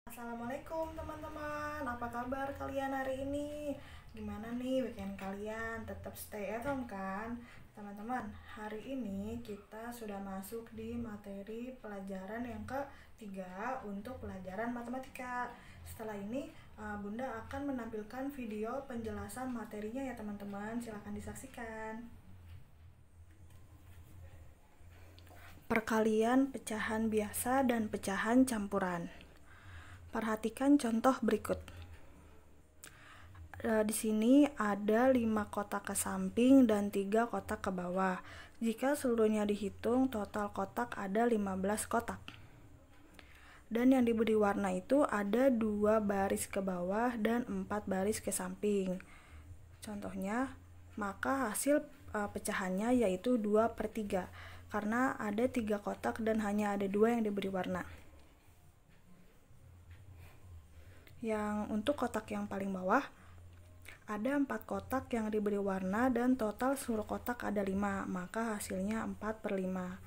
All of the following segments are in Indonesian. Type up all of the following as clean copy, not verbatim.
Assalamualaikum teman-teman, apa kabar kalian hari ini? Gimana nih weekend kalian? Tetap stay at home kan? Teman-teman, hari ini kita sudah masuk di materi pelajaran yang ketiga untuk pelajaran matematika. Setelah ini Bunda akan menampilkan video penjelasan materinya ya teman-teman, silahkan disaksikan. Perkalian pecahan biasa dan pecahan campuran. Perhatikan contoh berikut. Di sini ada 5 kotak ke samping dan 3 kotak ke bawah. Jika seluruhnya dihitung, total kotak ada 15 kotak. Dan yang diberi warna itu ada 2 baris ke bawah dan 4 baris ke samping. Contohnya, maka hasil pecahannya yaitu 2/3, karena ada 3 kotak dan hanya ada 2 yang diberi warna. Yang untuk kotak yang paling bawah, ada 4 kotak yang diberi warna dan total seluruh kotak ada 5, maka hasilnya 4/5.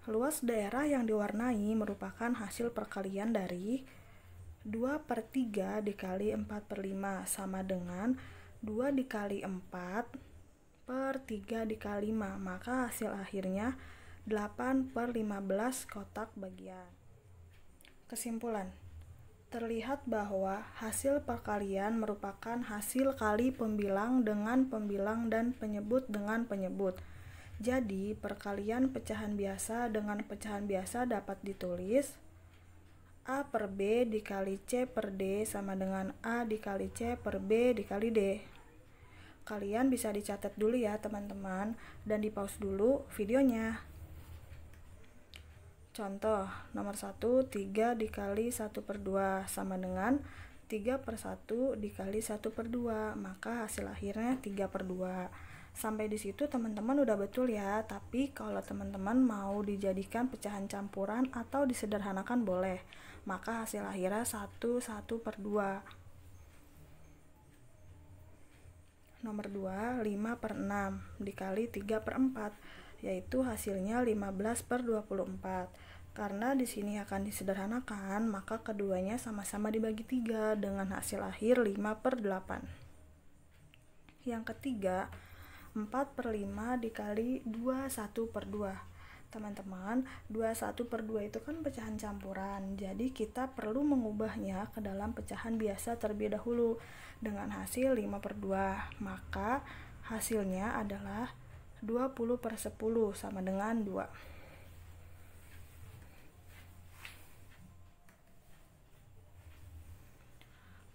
Luas daerah yang diwarnai merupakan hasil perkalian dari 2/3 dikali 4/5 sama dengan 2 dikali 4/3 dikali 5, maka hasil akhirnya 8/15 kotak bagian. Kesimpulan, terlihat bahwa hasil perkalian merupakan hasil kali pembilang dengan pembilang dan penyebut dengan penyebut. Jadi, perkalian pecahan biasa dengan pecahan biasa dapat ditulis A per B dikali C per D sama dengan A dikali C per B dikali D. Kalian bisa dicatat dulu ya teman-teman, dan di pause dulu videonya. Contoh nomor 1, 3 dikali 1/2 sama dengan 3/1 dikali 1/2, maka hasil akhirnya 3/2. Sampai di situ teman-teman udah betul ya, tapi kalau teman-teman mau dijadikan pecahan campuran atau disederhanakan boleh, maka hasil akhirnya 1/2. Nomor 2, 5/6 dikali 3/4, yaitu hasilnya 15/24. Karena di sini akan disederhanakan, maka keduanya sama-sama dibagi 3 dengan hasil akhir 5/8. Yang ketiga, 4/5 dikali 21/2. Teman-teman, 21/2 itu kan pecahan campuran, jadi kita perlu mengubahnya ke dalam pecahan biasa terlebih dahulu dengan hasil 5/2, maka hasilnya adalah 20/10 sama dengan 2.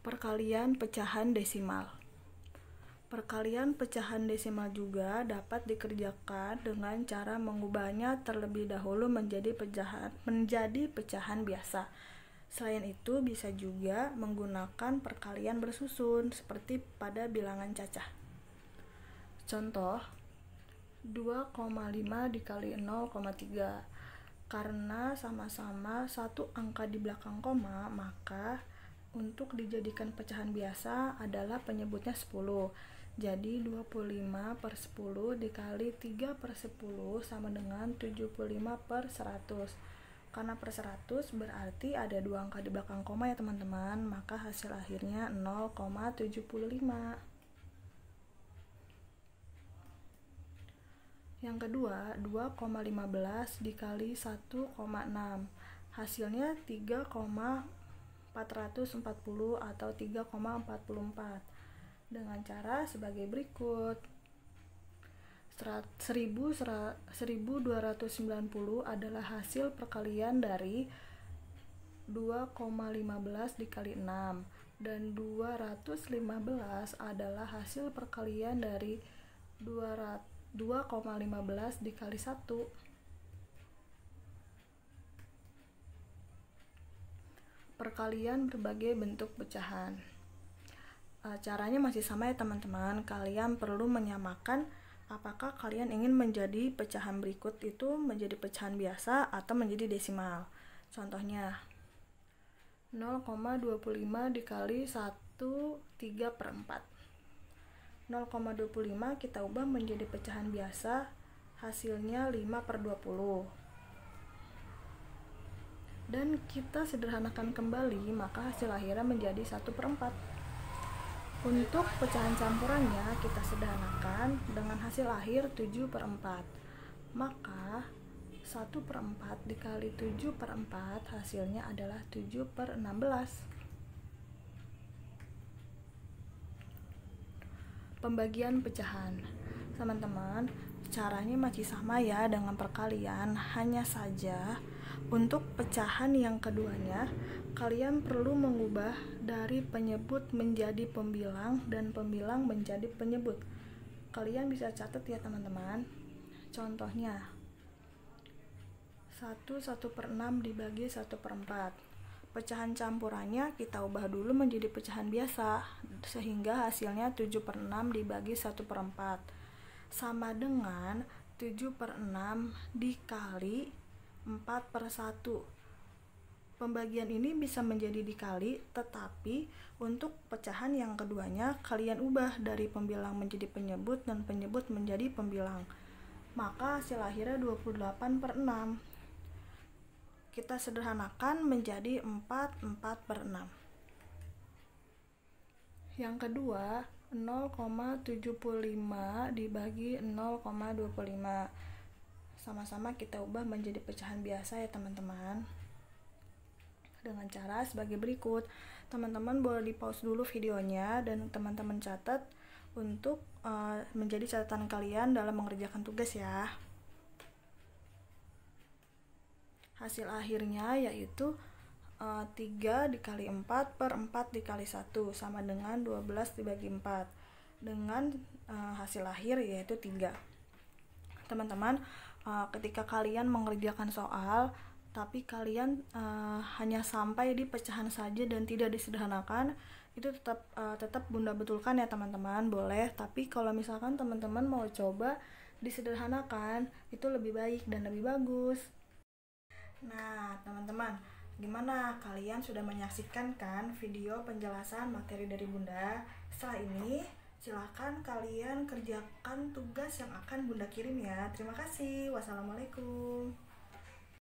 Perkalian pecahan desimal. Perkalian pecahan desimal juga dapat dikerjakan dengan cara mengubahnya terlebih dahulu menjadi pecahan biasa. Selain itu, bisa juga menggunakan perkalian bersusun seperti pada bilangan cacah. Contoh 2,5 dikali 0,3. Karena sama-sama satu angka di belakang koma, maka untuk dijadikan pecahan biasa adalah penyebutnya 10. Jadi 25/10 dikali 3/10 sama dengan 75/100. Karena per 100 berarti ada 2 angka di belakang koma ya teman-teman, maka hasil akhirnya 0,75. Yang kedua, 2,15 dikali 1,6. Hasilnya 3,440 atau 3,44. Dengan cara sebagai berikut. 1290 adalah hasil perkalian dari 2,15 dikali 6 dan 215 adalah hasil perkalian dari 2,15 dikali 1. Perkalian berbagai bentuk pecahan. Caranya masih sama ya teman-teman. Kalian perlu menyamakan apakah kalian ingin menjadi pecahan berikut itu menjadi pecahan biasa atau menjadi desimal. Contohnya 0,25 dikali 1 3/4. 0,25 kita ubah menjadi pecahan biasa, hasilnya 5/20. dan kita sederhanakan kembali, maka hasil akhirnya menjadi 1/4. Untuk pecahan campurannya kita sederhanakan dengan hasil akhir 7/4. Maka 1/4 dikali 7/4 hasilnya adalah 7/16. Pembagian pecahan. Teman-teman, caranya masih sama ya dengan perkalian, hanya saja untuk pecahan yang keduanya kalian perlu mengubah dari penyebut menjadi pembilang dan pembilang menjadi penyebut. Kalian bisa catat ya teman-teman. Contohnya 1/6 dibagi 1/4. Pecahan campurannya kita ubah dulu menjadi pecahan biasa, sehingga hasilnya 7/6 dibagi 1/4 sama dengan 7/6 dikali 4/1. Pembagian ini bisa menjadi dikali, tetapi untuk pecahan yang keduanya kalian ubah dari pembilang menjadi penyebut dan penyebut menjadi pembilang. Maka hasil akhirnya 28/6. Kita sederhanakan menjadi 4/6. Yang kedua, 0,75 dibagi 0,25. Sama-sama kita ubah menjadi pecahan biasa ya teman-teman. Dengan cara sebagai berikut. Teman-teman boleh di pause dulu videonya dan teman-teman catat untuk menjadi catatan kalian dalam mengerjakan tugas ya. Hasil akhirnya yaitu 3 dikali 4 per 4 dikali 1 sama dengan 12 dibagi 4 dengan hasil akhir yaitu 3. Teman-teman, ketika kalian mengerjakan soal tapi kalian hanya sampai di pecahan saja dan tidak disederhanakan, itu tetap Bunda betulkan ya teman-teman, boleh. Tapi kalau misalkan teman-teman mau coba disederhanakan, itu lebih baik dan lebih bagus. Nah teman-teman, gimana? Kalian sudah menyaksikan kan video penjelasan materi dari Bunda? Setelah ini silakan kalian kerjakan tugas yang akan Bunda kirim ya. Terima kasih. Wassalamualaikum.